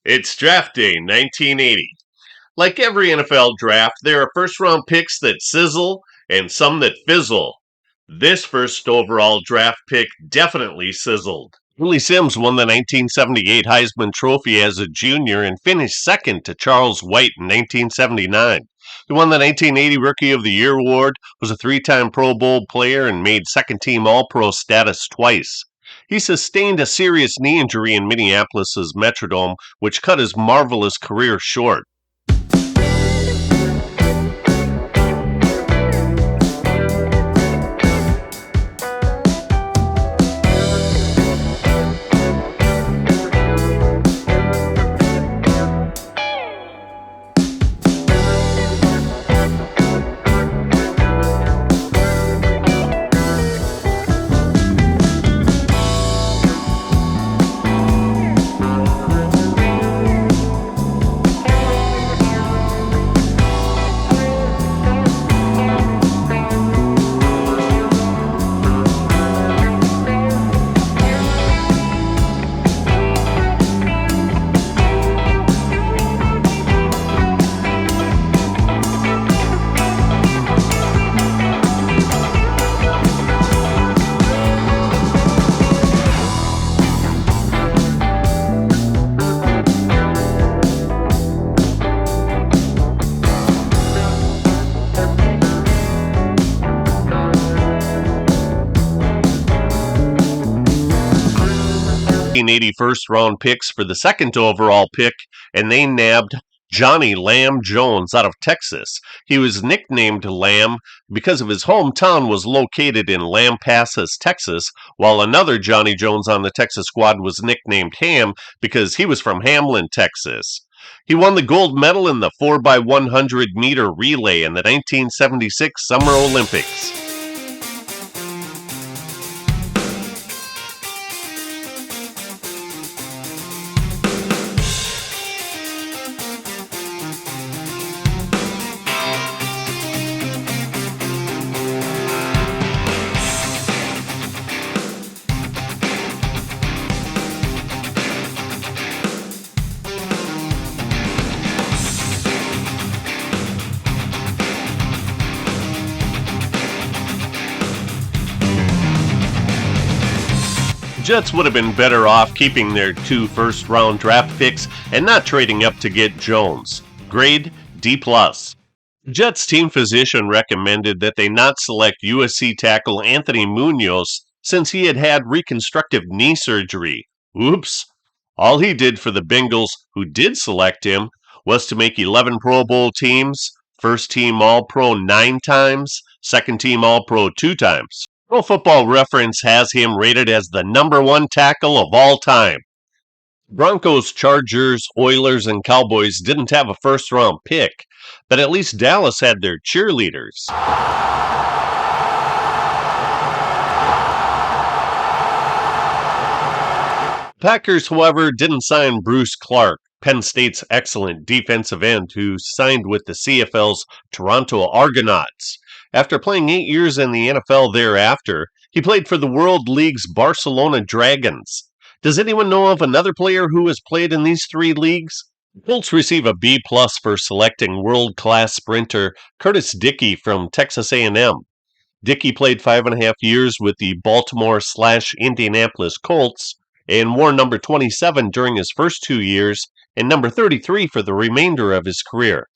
It's draft day 1980. Like every NFL draft, there are first round picks that sizzle and some that fizzle. This first overall draft pick definitely sizzled. Willie Sims won the 1978 Heisman Trophy as a junior and finished second to Charles White in 1979. He won the 1980 Rookie of the Year award, was a three-time Pro Bowl player, and made second-team All-Pro status twice. He sustained a serious knee injury in Minneapolis' Metrodome, which cut his marvelous career short. 1980 first-round picks for the second overall pick, and they nabbed Johnny Lamb Jones out of Texas. He was nicknamed Lamb because of his hometown was located in Lampasas, Texas, while another Johnny Jones on the Texas squad was nicknamed Ham because he was from Hamlin, Texas. He won the gold medal in the 4x100 meter relay in the 1976 Summer Olympics. Jets would have been better off keeping their two first-round draft picks and not trading up to get Jones. Grade D+. Jets team physician recommended that they not select USC tackle Anthony Munoz since he had had reconstructive knee surgery. Oops. All he did for the Bengals, who did select him, was to make 11 Pro Bowl teams, first team All-Pro 9 times, second team All-Pro 2 times. Pro Football Reference has him rated as the #1 tackle of all time. Broncos, Chargers, Oilers, and Cowboys didn't have a first-round pick, but at least Dallas had their cheerleaders. Packers, however, didn't sign Bruce Clark, Penn State's excellent defensive end who signed with the CFL's Toronto Argonauts. After playing 8 years in the NFL thereafter, he played for the World League's Barcelona Dragons. Does anyone know of another player who has played in these three leagues? Colts receive a B+ for selecting world-class sprinter Curtis Dickey from Texas A&M. Dickey played 5.5 years with the Baltimore/Indianapolis Colts and wore number 27 during his first 2 years and number 33 for the remainder of his career.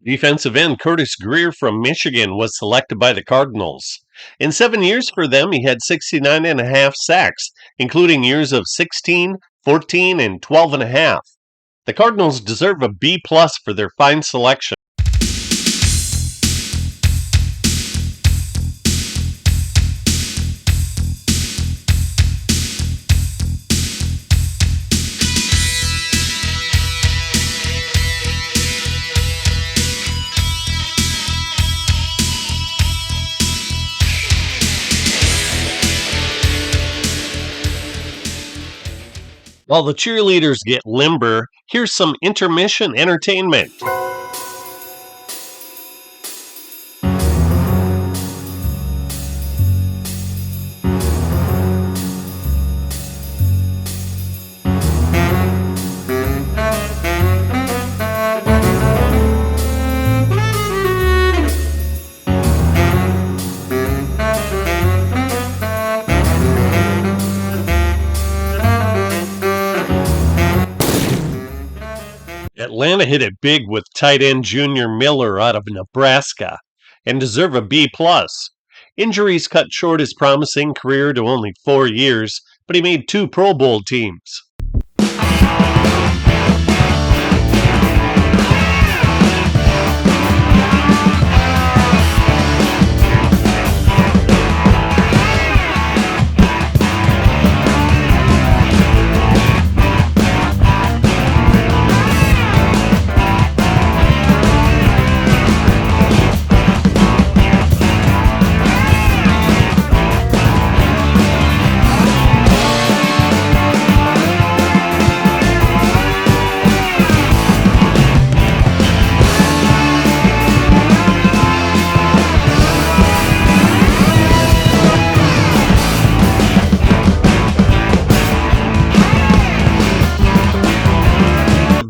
Defensive end Curtis Greer from Michigan was selected by the Cardinals. In 7 years for them, he had 69 and a half sacks, including years of 16, 14, and 12 and a half. The Cardinals deserve a B+ for their fine selection. While the cheerleaders get limber, here's some intermission entertainment. Atlanta hit it big with tight end Junior Miller out of Nebraska and deserve a B+. Injuries cut short his promising career to only 4 years, but he made 2 Pro Bowl teams.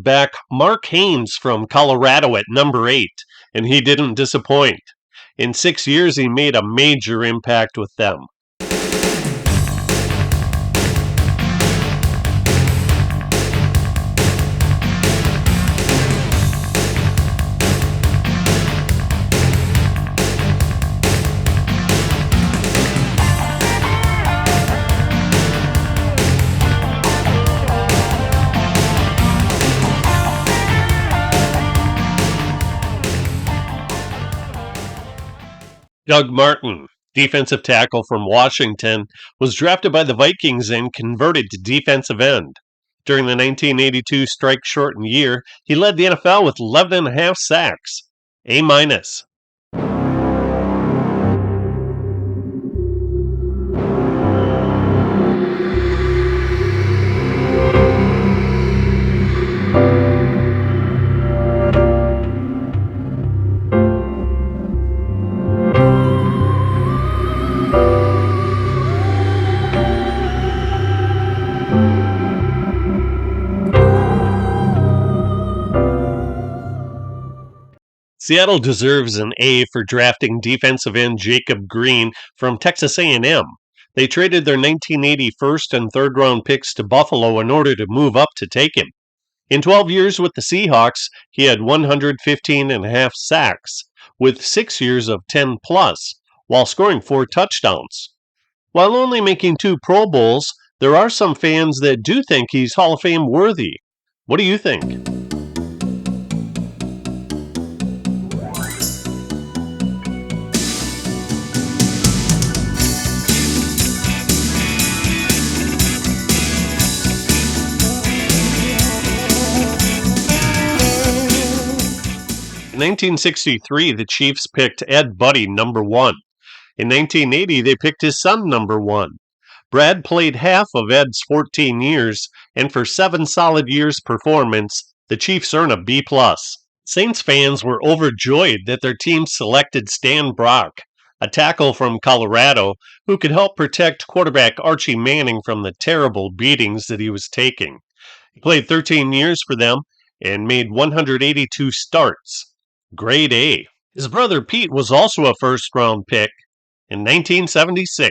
Back Mark Haynes from Colorado at number 8, and he didn't disappoint. In 6 years, he made a major impact with them. Doug Martin, defensive tackle from Washington, was drafted by the Vikings and converted to defensive end. During the 1982 strike-shortened year, he led the NFL with 11 and a half sacks. A-. Seattle deserves an A for drafting defensive end Jacob Green from Texas A&M. They traded their 1980 first and third round picks to Buffalo in order to move up to take him. In 12 years with the Seahawks, he had 115 and a half sacks, with 6 years of 10+, while scoring 4 touchdowns. While only making 2 Pro Bowls, there are some fans that do think he's Hall of Fame worthy. What do you think? In 1963, the Chiefs picked Ed Buddy number 1. In 1980, they picked his son number 1. Brad played half of Ed's 14 years, and for 7 solid years' performance, the Chiefs earn a B+. Saints fans were overjoyed that their team selected Stan Brock, a tackle from Colorado who could help protect quarterback Archie Manning from the terrible beatings that he was taking. He played 13 years for them and made 182 starts. Grade A. His brother Pete was also a first-round pick in 1976.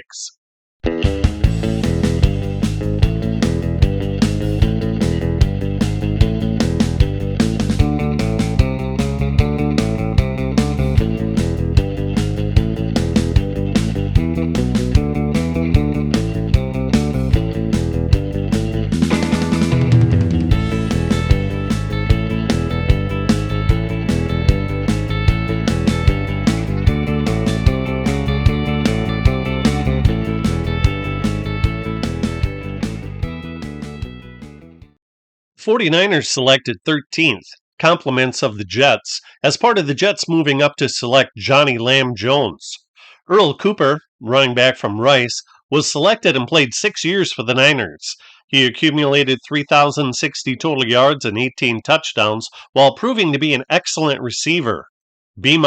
49ers selected 13th, compliments of the Jets, as part of the Jets moving up to select Johnny Lamb Jones. Earl Cooper, running back from Rice, was selected and played 6 years for the Niners. He accumulated 3,060 total yards and 18 touchdowns while proving to be an excellent receiver. B-.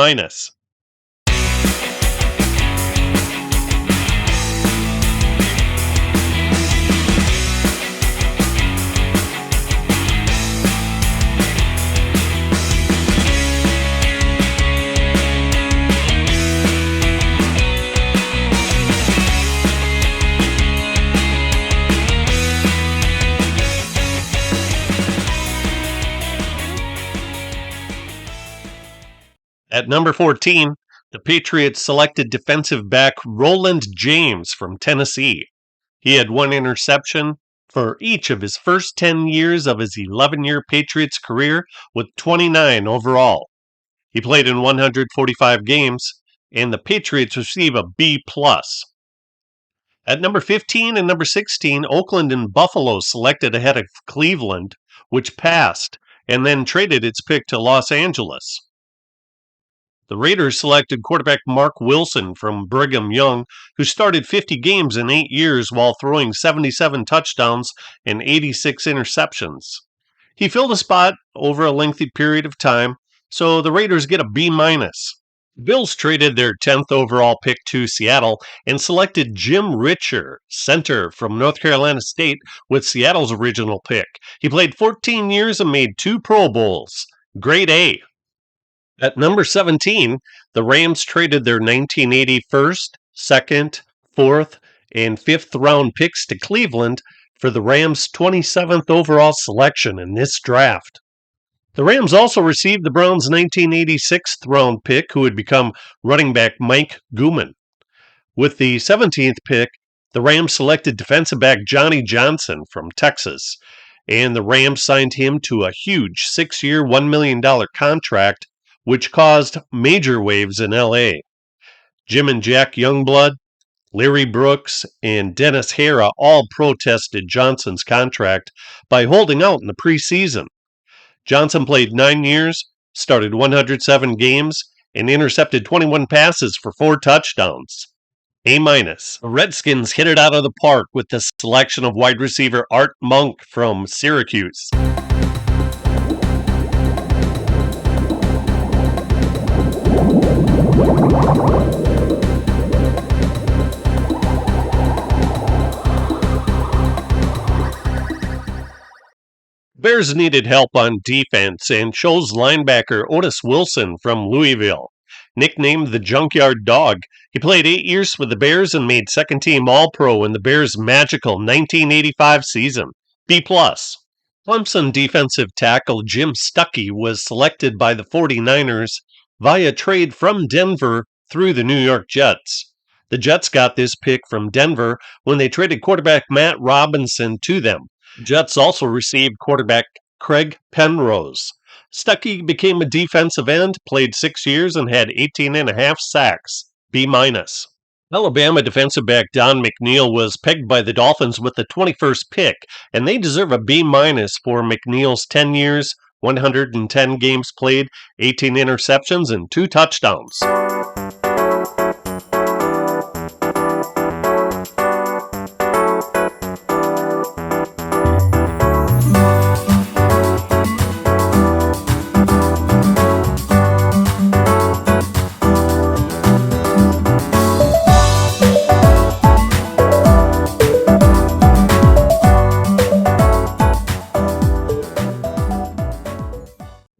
At number 14, the Patriots selected defensive back Roland James from Tennessee. He had 1 interception for each of his first 10 years of his 11-year Patriots career, with 29 overall. He played in 145 games, and the Patriots receive a B+. At number 15 and number 16, Oakland and Buffalo selected ahead of Cleveland, which passed, and then traded its pick to Los Angeles. The Raiders selected quarterback Mark Wilson from Brigham Young, who started 50 games in 8 years while throwing 77 touchdowns and 86 interceptions. He filled a spot over a lengthy period of time, so the Raiders get a B-. The Bills traded their 10th overall pick to Seattle and selected Jim Richer, center from North Carolina State, with Seattle's original pick. He played 14 years and made 2 Pro Bowls. Grade A. At number 17, the Rams traded their 1980 first, second, fourth, and fifth round picks to Cleveland for the Rams' 27th overall selection in this draft. The Rams also received the Browns' 1980 sixth round pick, who would become running back Mike Gooman. With the 17th pick, the Rams selected defensive back Johnny Johnson from Texas, and the Rams signed him to a huge 6-year, $1 million contract, which caused major waves in L.A. Jim and Jack Youngblood, Larry Brooks, and Dennis Hara all protested Johnson's contract by holding out in the preseason. Johnson played 9 years, started 107 games, and intercepted 21 passes for 4 touchdowns. A-. The Redskins hit it out of the park with the selection of wide receiver Art Monk from Syracuse. Bears needed help on defense and chose linebacker Otis Wilson from Louisville. Nicknamed the Junkyard Dog, he played 8 years for the Bears and made second-team All-Pro in the Bears' magical 1985 season. B+. Clemson defensive tackle Jim Stuckey was selected by the 49ers via trade from Denver through the New York Jets. The Jets got this pick from Denver when they traded quarterback Matt Robinson to them. Jets also received quarterback Craig Penrose. Stuckey became a defensive end, played 6 years, and had 18.5 sacks. B-. Alabama defensive back Don McNeil was pegged by the Dolphins with the 21st pick, and they deserve a B- for McNeil's 10 years, 110 games played, 18 interceptions, and 2 touchdowns.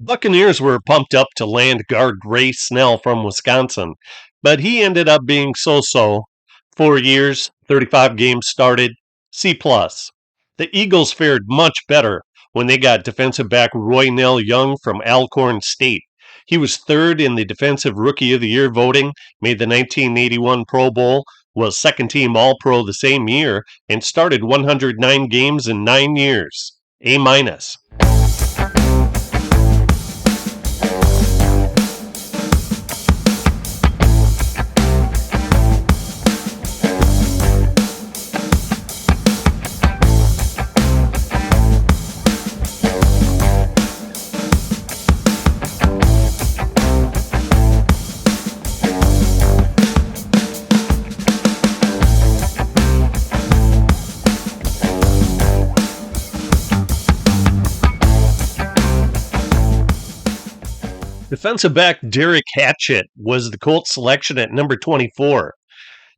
Buccaneers were pumped up to land guard Ray Snell from Wisconsin, but he ended up being so-so. 4 years, 35 games started, C+. The Eagles fared much better when they got defensive back Roy Nell Young from Alcorn State. He was third in the Defensive Rookie of the Year voting, made the 1981 Pro Bowl, was second-team All-Pro the same year, and started 109 games in 9 years. A-. Defensive back Derek Hatchett was the Colts selection at number 24.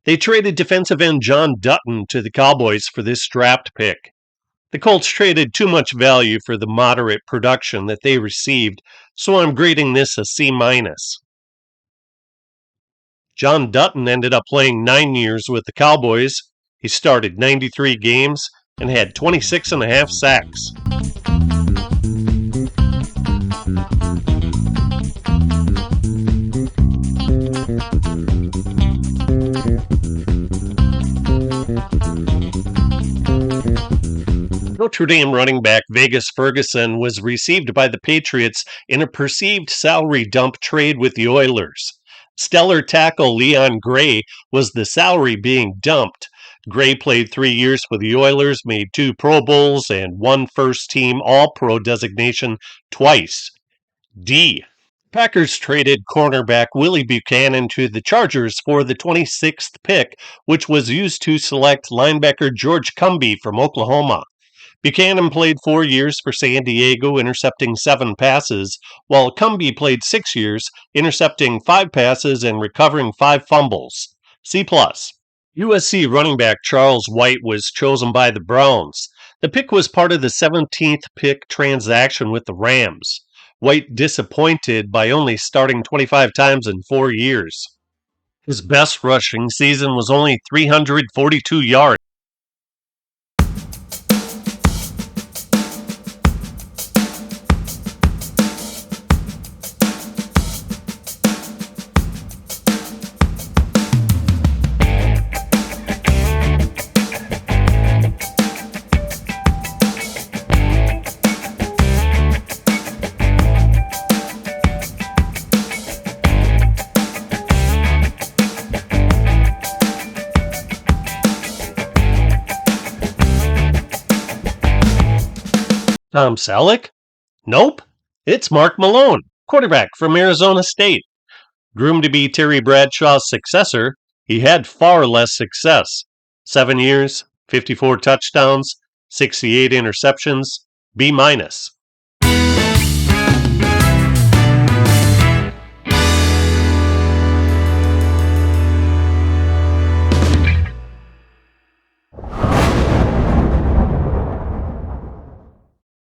They traded defensive end John Dutton to the Cowboys for this draft pick. The Colts traded too much value for the moderate production that they received, so I'm grading this a C-. John Dutton ended up playing 9 years with the Cowboys. He started 93 games and had 26.5 sacks. Notre Dame running back Vegas Ferguson was received by the Patriots in a perceived salary dump trade with the Oilers. Stellar tackle Leon Gray was the salary being dumped. Gray played 3 years for the Oilers, made 2 Pro Bowls, and 1 first-team All-Pro designation twice. D. Packers traded cornerback Willie Buchanan to the Chargers for the 26th pick, which was used to select linebacker George Cumbie from Oklahoma. Buchanan played 4 years for San Diego, intercepting 7 passes, while Cumbie played 6 years, intercepting 5 passes and recovering 5 fumbles. C+. USC running back Charles White was chosen by the Browns. The pick was part of the 17th pick transaction with the Rams. White disappointed by only starting 25 times in 4 years. His best rushing season was only 342 yards. Tom Selleck? Nope. It's Mark Malone, quarterback from Arizona State. Groomed to be Terry Bradshaw's successor, he had far less success. 7 years, 54 touchdowns, 68 interceptions, B-.